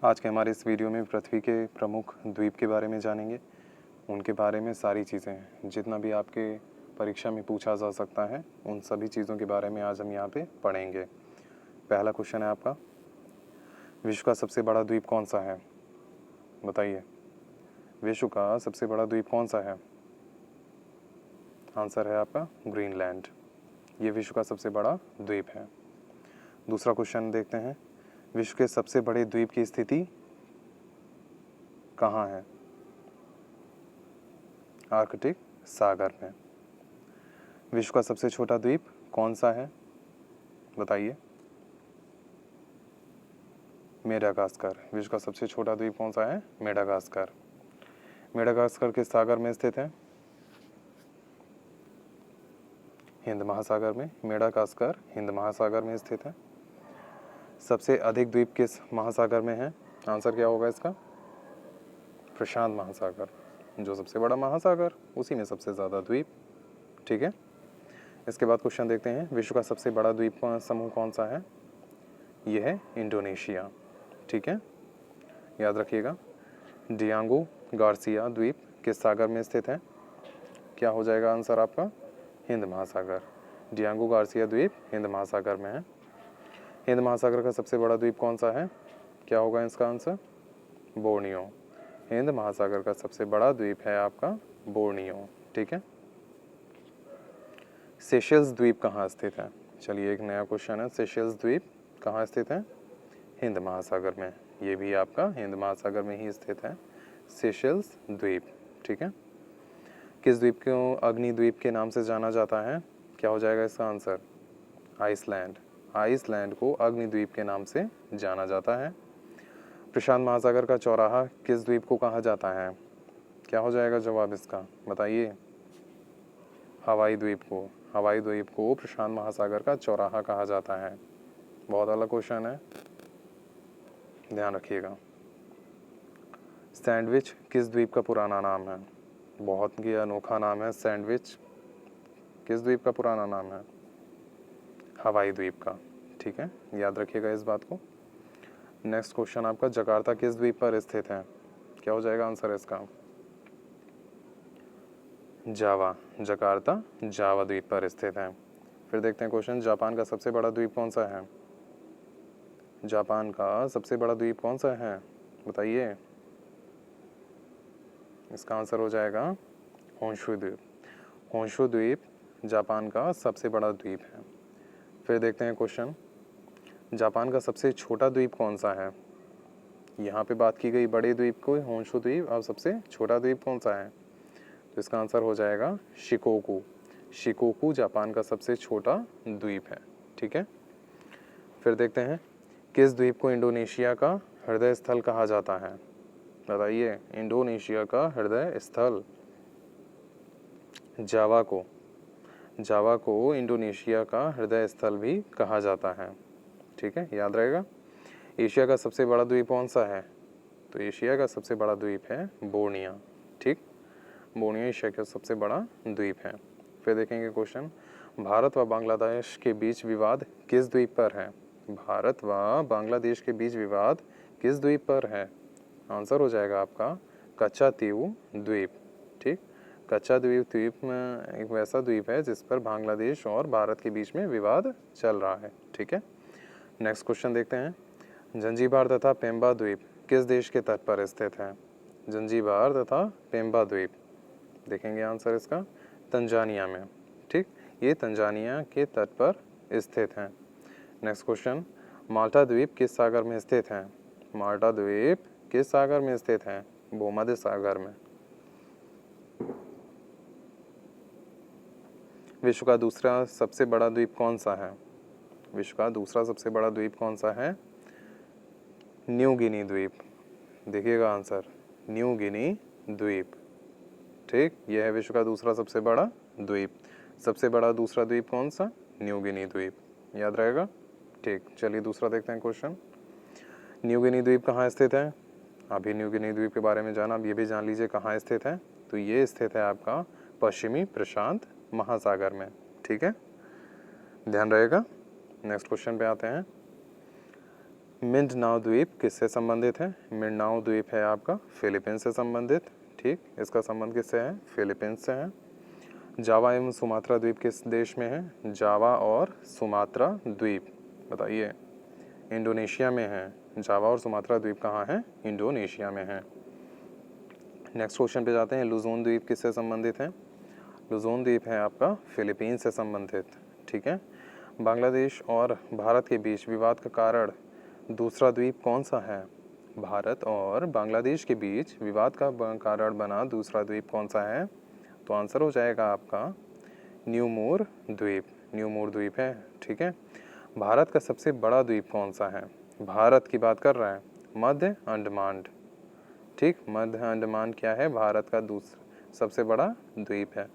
आज के हमारे इस वीडियो में पृथ्वी के प्रमुख द्वीप के बारे में जानेंगे। उनके बारे में सारी चीज़ें, जितना भी आपके परीक्षा में पूछा जा सकता है, उन सभी चीज़ों के बारे में आज हम यहाँ पे पढ़ेंगे। पहला क्वेश्चन है आपका, विश्व का सबसे बड़ा द्वीप कौन सा है? बताइए, विश्व का सबसे बड़ा द्वीप कौन सा है? आंसर है आपका ग्रीनलैंड। ये विश्व का सबसे बड़ा द्वीप है। दूसरा क्वेश्चन देखते हैं, विश्व के सबसे बड़े द्वीप की स्थिति कहाँ है? आर्कटिक सागर में। विश्व का सबसे छोटा द्वीप कौन सा है? बताइए। मेडागास्कर। विश्व का सबसे छोटा द्वीप कौन सा है? मेडागास्कर। मेडागास्कर किस सागर में स्थित है? हिंद महासागर में। मेडागास्कर हिंद महासागर में स्थित है। सबसे अधिक द्वीप किस महासागर में है? आंसर क्या होगा इसका? प्रशांत महासागर। जो सबसे बड़ा महासागर, उसी में सबसे ज़्यादा द्वीप। ठीक है। इसके बाद क्वेश्चन देखते हैं, विश्व का सबसे बड़ा द्वीप समूह कौन सा है? यह है इंडोनेशिया। ठीक है, याद रखिएगा। डियांगो गार्सिया द्वीप किस सागर में स्थित है? क्या हो जाएगा आंसर आपका? हिंद महासागर। डियांगो गार्सिया द्वीप हिंद महासागर में है। हिंद महासागर का सबसे बड़ा द्वीप कौन सा है? क्या होगा इसका आंसर? बोर्नियो। हिंद महासागर का सबसे बड़ा द्वीप है आपका बोर्नियो। ठीक है। सेशल्स द्वीप कहाँ स्थित है? चलिए, एक नया क्वेश्चन है। सेशल्स द्वीप कहाँ स्थित है? हिंद महासागर में। ये भी आपका हिंद महासागर में ही स्थित है, सेशल्स द्वीप। ठीक है। किस द्वीप को अग्नि द्वीप के नाम से जाना जाता है? क्या हो जाएगा इसका आंसर? आइसलैंड। आइसलैंड को अग्नि द्वीप के नाम से जाना जाता है। प्रशांत महासागर का चौराहा किस द्वीप को कहा जाता है? क्या हो जाएगा जवाब इसका? बताइए। हवाई द्वीप को। हवाई द्वीप को प्रशांत महासागर का चौराहा कहा जाता है। बहुत अलग क्वेश्चन है, ध्यान रखिएगा। सैंडविच किस द्वीप का पुराना नाम है? बहुत ही अनोखा नाम है सैंडविच। किस द्वीप का पुराना नाम है? हवाई द्वीप का। ठीक है, याद रखिएगा इस बात को। नेक्स्ट क्वेश्चन आपका, जकार्ता किस द्वीप पर स्थित है? क्या हो जाएगा आंसर इसका? जावा। जकार्ता जावा द्वीप पर स्थित है। फिर देखते हैं क्वेश्चन, जापान का सबसे बड़ा द्वीप कौन सा है? जापान का सबसे बड़ा द्वीप कौन सा है? बताइए। इसका आंसर हो जाएगा होंशु द्वीप। होंशु द्वीप जापान का सबसे बड़ा द्वीप है। फिर देखते हैं क्वेश्चन, जापान का सबसे छोटा द्वीप कौन सा है? यहाँ पे बात की गई बड़े द्वीप को होंशु द्वीप, और सबसे छोटा द्वीप कौन सा है? तो इसका आंसर हो जाएगा शिकोकू। शिकोकू जापान का सबसे छोटा द्वीप है। ठीक है। फिर देखते हैं, किस द्वीप को इंडोनेशिया का हृदय स्थल कहा जाता है? बताइए। इंडोनेशिया का हृदय स्थल। जावा को। जावा को इंडोनेशिया का हृदय स्थल भी कहा जाता है। ठीक है, याद रहेगा। एशिया का सबसे बड़ा द्वीप कौन सा है? तो एशिया का सबसे बड़ा द्वीप है बोर्निया। ठीक, बोर्निया एशिया का सबसे बड़ा द्वीप है। फिर देखेंगे क्वेश्चन, भारत व बांग्लादेश के बीच विवाद किस द्वीप पर है? भारत व बांग्लादेश के बीच विवाद किस द्वीप पर है? आंसर हो जाएगा आपका कच्चा तीऊ द्वीप। ठीक, कच्चा द्वीप में एक वैसा द्वीप है जिस पर बांग्लादेश और भारत के बीच में विवाद चल रहा है। ठीक है। नेक्स्ट क्वेश्चन देखते हैं, जंजीबार तथा पेम्बा द्वीप किस देश के तट पर स्थित है? जंजीबार तथा पेम्बा द्वीप, देखेंगे आंसर इसका, तंजानिया में। ठीक, ये तंजानिया के तट पर स्थित है। नेक्स्ट क्वेश्चन, माल्टा द्वीप किस सागर में स्थित है? माल्टा द्वीप किस सागर में स्थित है? भूमध्य सागर में। विश्व का दूसरा सबसे बड़ा द्वीप कौन सा है? विश्व का दूसरा सबसे बड़ा द्वीप कौन सा है? न्यू गिनी द्वीप। देखिएगा आंसर, न्यू गिनी द्वीप। ठीक, यह है विश्व का दूसरा सबसे बड़ा द्वीप। सबसे बड़ा दूसरा द्वीप कौन सा? न्यू गिनी द्वीप। याद रहेगा। ठीक, चलिए दूसरा देखते हैं क्वेश्चन, न्यू गिनी द्वीप कहाँ स्थित है? अभी न्यू गिनी द्वीप के बारे में जाना, अब ये भी जान लीजिए कहाँ स्थित है। तो ये स्थित है आपका पश्चिमी प्रशांत महासागर में। ठीक है, ध्यान रहेगा। नेक्स्ट क्वेश्चन पे आते हैं। मिंडनाओ द्वीप किससे संबंधित है? मिंडनाओ द्वीप है आपका फिलीपींस से संबंधित। ठीक, इसका संबंध किससे है? फिलीपींस से है। जावा एवं सुमात्रा द्वीप किस देश में है? जावा और सुमात्रा द्वीप बताइए। इंडोनेशिया में है। जावा और सुमात्रा द्वीप कहाँ है? इंडोनेशिया में है। नेक्स्ट क्वेश्चन पे जाते हैं। लुजोन द्वीप किससे संबंधित है? लुजोन द्वीप है आपका फिलीपींस से संबंधित। ठीक है। बांग्लादेश और भारत के बीच विवाद का कारण दूसरा द्वीप कौन सा है? भारत और बांग्लादेश के बीच विवाद का कारण बना दूसरा द्वीप कौन सा है? तो आंसर हो जाएगा आपका न्यूमोर द्वीप। न्यूमोर द्वीप है। ठीक है। भारत का सबसे बड़ा द्वीप कौन सा है? भारत की बात कर रहा है, मध्य अंडमान। ठीक, मध्य अंडमान क्या है? भारत का दूसरा सबसे बड़ा द्वीप है।